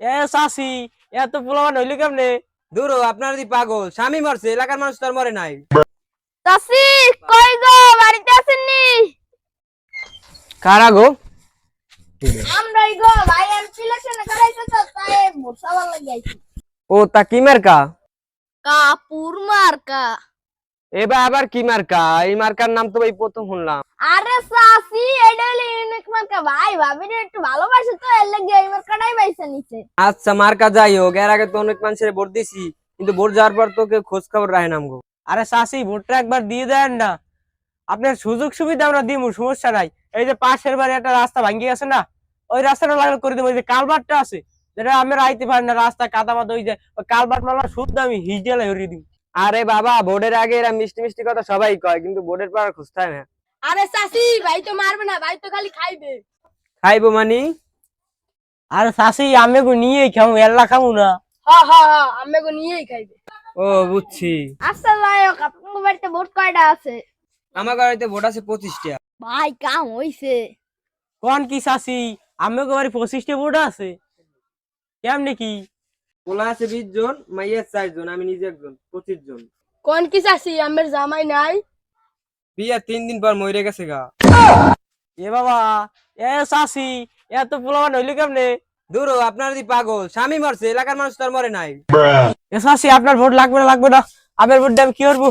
এ চাচি এত পোলাপান হইলো কেমনে? দূর হ, আপনার দি পাগল, স্বামী মরছে, এলাকার মানুষ তো আর মরে নাই। চাচি কই গো, বাড়িতে আছেননি? কারা গো? আমরাই গো, ভাই আমি সিলেকশন করাইতে তো তাই মোরসা ভালো লাগি আইছি। ও তা কি মার্কা? কাপুর মার্কা। এবার আবার কি মার্কা? এই মার্কার নাম তো ভাই প্রথম শুনলাম। আরে চাচি এটা হলো ইউনিক মার্কা, ভাই ভাবির একটু ভালোবাসে তো এর লাগি এই মার্কাটাই বাইছে নিছে। আচ্ছা মার্কা যাই হোক, এর আগে তো অনেক মানুষের ভোট দিছি, কিন্তু ভোট যাওয়ার পর তো কেউ খোঁজ খবর রাখে নাম গো। আরে চাচি ভোটটা একবার দিয়ে দেন না, আপনার সুযোগ সুবিধা আমরা দিমু, সমস্যা নাই। এই যে পাশের বাড়ি একটা রাস্তা ভাঙ্গি গেছে না, ওই রাস্তাটা লাগলে করে দেবো। ওই যে কালভার্টটা আছে, যেটা আমরা আইতে পারি না, রাস্তা কাদা মাদা হয়ে যায়, ওই কালভার্ট মালা শুদ্ধ আমি হিজেলা হরিয়ে দিব। আরে বাবা, ভোটের আগে এরা মিষ্টি মিষ্টি কথা সবাই কয়, কিন্তু ভোটের পর আর খুঁজতে হয় না। আরে চাচি ভাই তো মারবে না, ভাই তো খালি খাইবে। খাইবো মানি? আরে চাচি আমি নিয়ে খামু, এল্লা খামু না। হ্যাঁ হ্যাঁ হ্যাঁ, আমি গো নিয়েই খাইবে। ও বুঝছি। আচ্ছা যাই হোক, আপনার বাড়িতে ভোট কয়টা আছে? আমার বাড়িতে ভোট আছে 25টা। ভাই কাম হইছে। কোন কি চাচি, আমি বাড়ি 25টা ভোট আছে? কেমনে কি? পোলা আছে 20 জন, মাইয়া 4 জন, আমি নিজে একজন, 25 জন। কোন কি চাচি, আমার জামাই নাই? বিয়া 3 দিন পর মরে গেছে গা। এ বাবা, এ চাচি এত পোলাপান হইলো কেমনে? দূর হ, আপনার দি পাগল, স্বামী মরছে, এলাকার মানুষ তো আর মরে নাই। এ চাচি আপনার ভোট লাগবে না, লাগবে না। আমার ভোট দিয়ে আমি কি করবো?